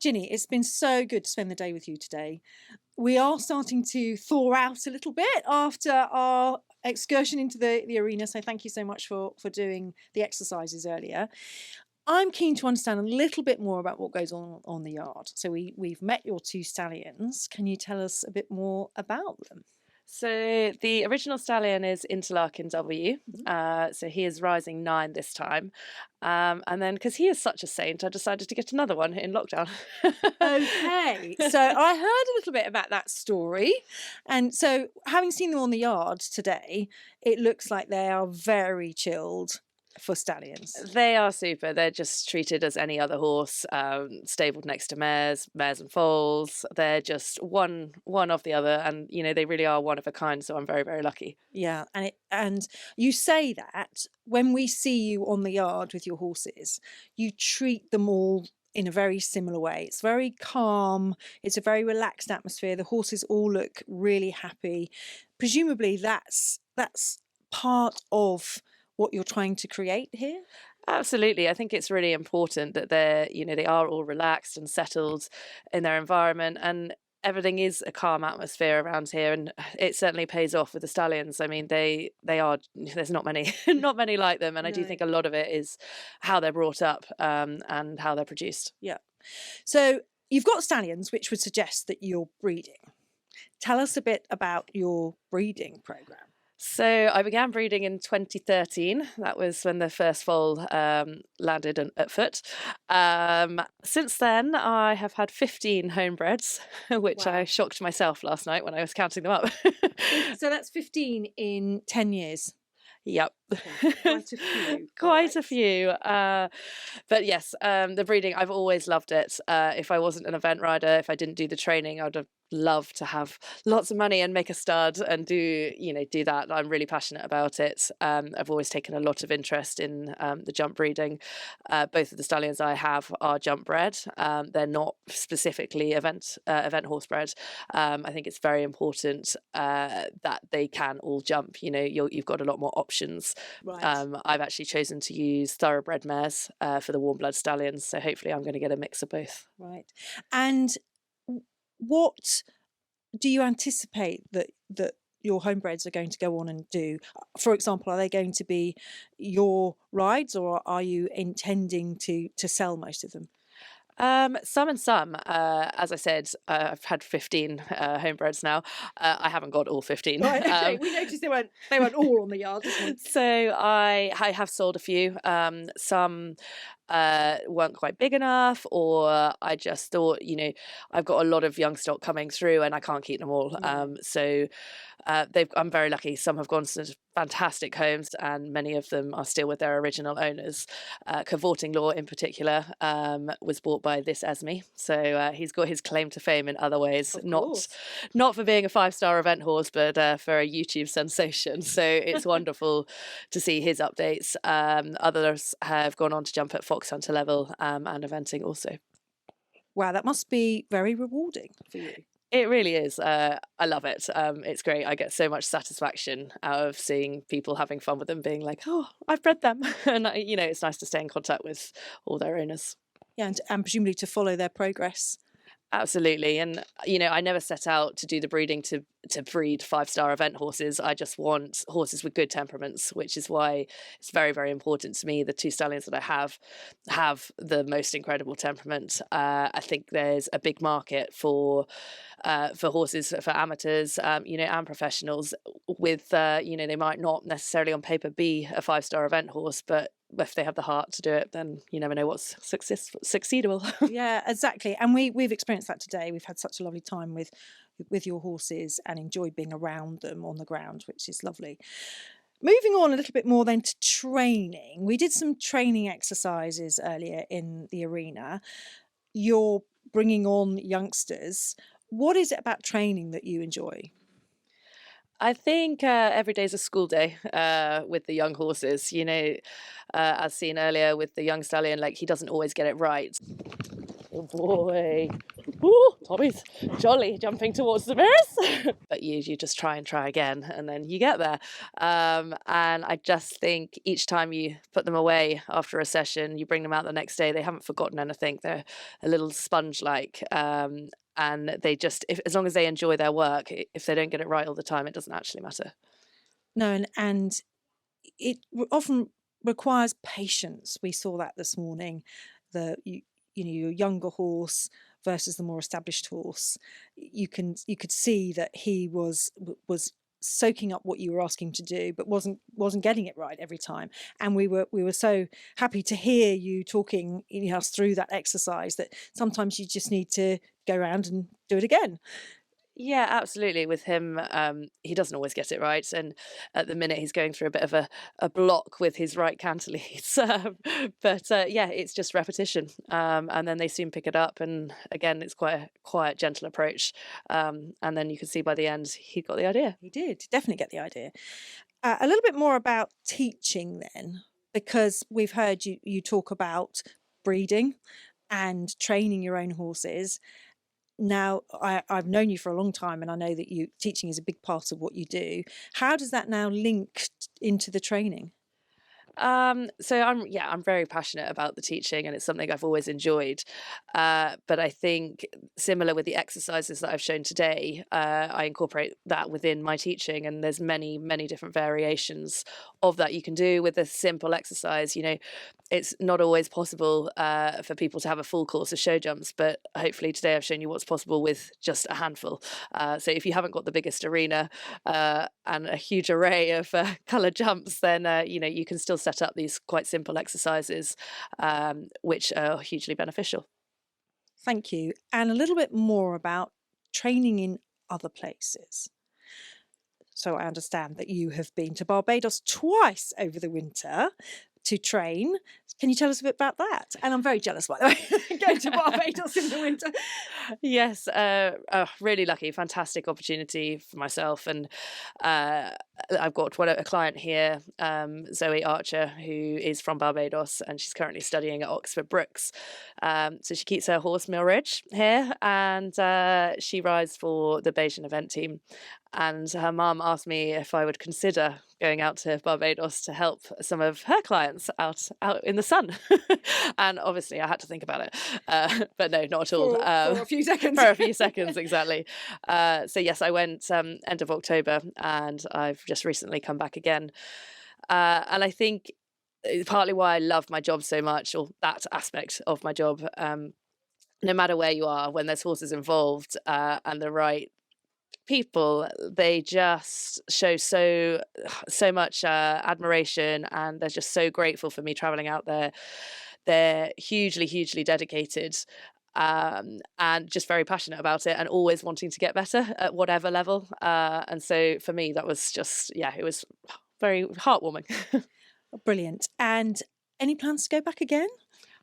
Ginny, it's been so good to spend the day with you today. We are starting to thaw out a little bit after our excursion into the arena, so thank you so much for doing the exercises earlier. I'm keen to understand a little bit more about what goes on the yard. So we've met your two stallions. Can you tell us a bit more about them? So the original stallion is Interlaken W. So he is rising 9 this time. And then, because he is such a saint, I decided to get another one in lockdown. Okay, so I heard a little bit about that story. And so having seen them on the yard today, it looks like they are very chilled for stallions. They are super. They're just treated as any other horse, stabled next to mares and foals. They're just one of the other, and they really are one of a kind. So I'm very, very lucky. Yeah, and you say that when we see you on the yard with your horses, you treat them all in a very similar way. It's very calm. It's a very relaxed atmosphere. The horses all look really happy. Presumably, that's part of what you're trying to create here? Absolutely. I think it's really important that they are all relaxed and settled in their environment, and everything is a calm atmosphere around here, and it certainly pays off with the stallions. I mean, they are, there's not many like them, and I do think a lot of it is how they're brought up and how they're produced. Yeah. So you've got stallions, which would suggest that you're breeding. Tell us a bit about your breeding program. So I began breeding in 2013. That was when the first foal landed at foot. Since then, I have had 15 homebreds, which I shocked myself last night when I was counting them up. So that's 15 in 10 years. Yep. Quite a few. Quite a few. But yes, the breeding, I've always loved it. If I wasn't an event rider, if I didn't do the training, I would have loved to have lots of money and make a stud and do that. I'm really passionate about it. I've always taken a lot of interest in the jump breeding. Both of the stallions I have are jump bred. They're not specifically event horse bred. I think it's very important that they can all jump. You've got a lot more options. Right. I've actually chosen to use thoroughbred mares for the warm blood stallions, so hopefully I'm going to get a mix of both. Right. And what do you anticipate that your homebreds are going to go on and do? For example, are they going to be your rides, or are you intending to sell most of them? Some and some. As I said, I've had 15 homebreds now. I haven't got all 15. Right, okay. We noticed they weren't all on the yard. So I have sold a few. Some weren't quite big enough, or I just thought, I've got a lot of young stock coming through and I can't keep them all. So I'm very lucky. Some have gone to fantastic homes, and many of them are still with their original owners. Cavorting Law in particular was bought by this Esme, so he's got his claim to fame in other ways, not for being a 5-star event horse, but for a YouTube sensation. So it's wonderful to see his updates. Others have gone on to jump at fox hunter level and eventing also. Wow, that must be very rewarding for you. It really is. I love it. It's great. I get so much satisfaction out of seeing people having fun with them, being like, oh, I've bred them. And, it's nice to stay in contact with all their owners. Yeah, and presumably to follow their progress. Absolutely. And, I never set out to do the breeding to breed 5-star event horses. I just want horses with good temperaments, which is why it's very, very important to me. The 2 stallions that I have the most incredible temperament. I think there's a big market for horses, for amateurs, and professionals with, they might not necessarily on paper be a 5-star event horse, but if they have the heart to do it, then you never know what's succeedable. Yeah, exactly. And we've experienced that today. We've had such a lovely time with your horses and enjoyed being around them on the ground, which is lovely. Moving on a little bit more then to training. We did some training exercises earlier in the arena. You're bringing on youngsters. What is it about training that you enjoy? I think every day is a school day with the young horses. As seen earlier with the young stallion, like he doesn't always get it right. Oh boy. Ooh, Tommy's jolly jumping towards the mirrors. But you just try and try again, and then you get there. And I just think each time you put them away after a session, you bring them out the next day, they haven't forgotten anything. They're a little sponge-like. And they just, as long as they enjoy their work, if they don't get it right all the time, it doesn't actually matter. No, and it often requires patience. We saw that this morning. Your younger horse versus the more established horse. You could see that he was soaking up what you were asking him to do, but wasn't getting it right every time. And we were so happy to hear you talking us through that exercise, that sometimes you just need to go around and do it again. Yeah, absolutely. With him, he doesn't always get it right, and at the minute he's going through a bit of a block with his right cantilever. But yeah, it's just repetition, and then they soon pick it up. And again, it's quite a quiet, gentle approach. And then you can see by the end he got the idea. He did definitely get the idea. A little bit more about teaching then, because we've heard you talk about breeding and training your own horses. Now, I've known you for a long time, and I know that teaching is a big part of what you do. How does that now link into the training? So I'm very passionate about the teaching, and it's something I've always enjoyed. But I think similar with the exercises that I've shown today, I incorporate that within my teaching, and there's many, many different variations of that you can do with a simple exercise. It's not always possible for people to have a full course of show jumps, but hopefully today I've shown you what's possible with just a handful. So if you haven't got the biggest arena and a huge array of coloured jumps, then you can still set up these quite simple exercises, which are hugely beneficial. Thank you. And a little bit more about training in other places. So I understand that you have been to Barbados twice over the winter to train. Can you tell us a bit about that? And I'm very jealous, by the way, going to Barbados in the winter. Yes, really lucky, fantastic opportunity for myself. And I've got a client here, Zoe Archer, who is from Barbados, and she's currently studying at Oxford Brookes. So she keeps her horse Mill Ridge here, and she rides for the Bayesian event team. And her mum asked me if I would consider going out to Barbados to help some of her clients out in the sun. And obviously I had to think about it, but no, not at all. For a few seconds. For a few seconds, exactly. So yes, I went end of October, and I've just recently come back again. And I think partly why I love my job so much, or that aspect of my job, no matter where you are, when there's horses involved and the right people, they just show so much admiration, and they're just so grateful for me traveling out there. They're hugely dedicated, and just very passionate about it, and always wanting to get better at whatever level. And so for me, that was just, it was very heartwarming. Brilliant. And any plans to go back again?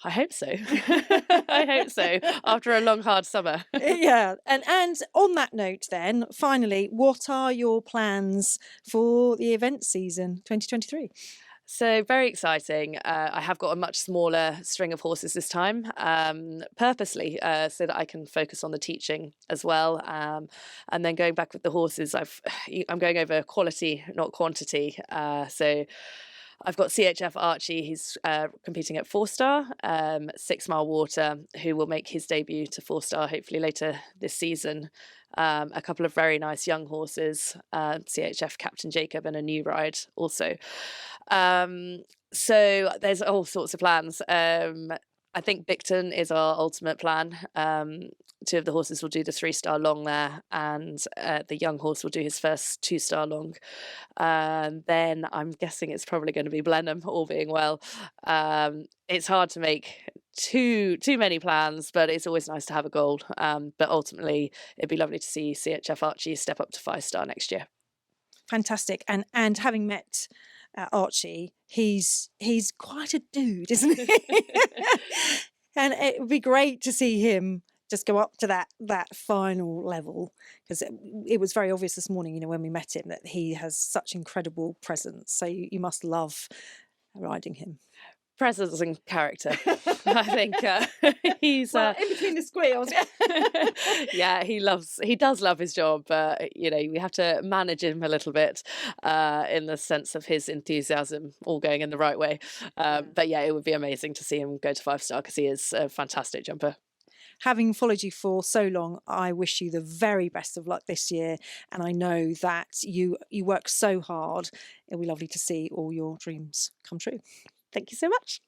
I hope so. I hope so. After a long, hard summer. Yeah. And on that note then, finally, what are your plans for the event season 2023? So very exciting. I have got a much smaller string of horses this time, purposely, so that I can focus on the teaching as well. And then going back with the horses, I'm going over quality, not quantity. So I've got CHF Archie, he's competing at 4-star, 6 Mile Water, who will make his debut to 4-star hopefully later this season. A couple of very nice young horses, CHF Captain Jacob, and a new ride also. So there's all sorts of plans. I think Bicton is our ultimate plan. 2 of the horses will do the 3-star long there, and the young horse will do his first 2-star long. Then I'm guessing it's probably going to be Blenheim, all being well. It's hard to make too many plans, but it's always nice to have a goal. But ultimately, it'd be lovely to see CHF Archie step up to 5-star next year. Fantastic. And having met Archie, he's quite a dude, isn't he? And it would be great to see him just go up to that final level, because it was very obvious this morning, when we met him, that he has such incredible presence. So you must love riding him. presence and character. I think he's Well, in between the squeals. yeah, he does love his job, but you know, we have to manage him a little bit in the sense of his enthusiasm all going in the right way. But yeah, it would be amazing to see him go to 5-star because he is a fantastic jumper. Having followed you for so long, I wish you the very best of luck this year. And I know that you work so hard. It'll be lovely to see all your dreams come true. Thank you so much.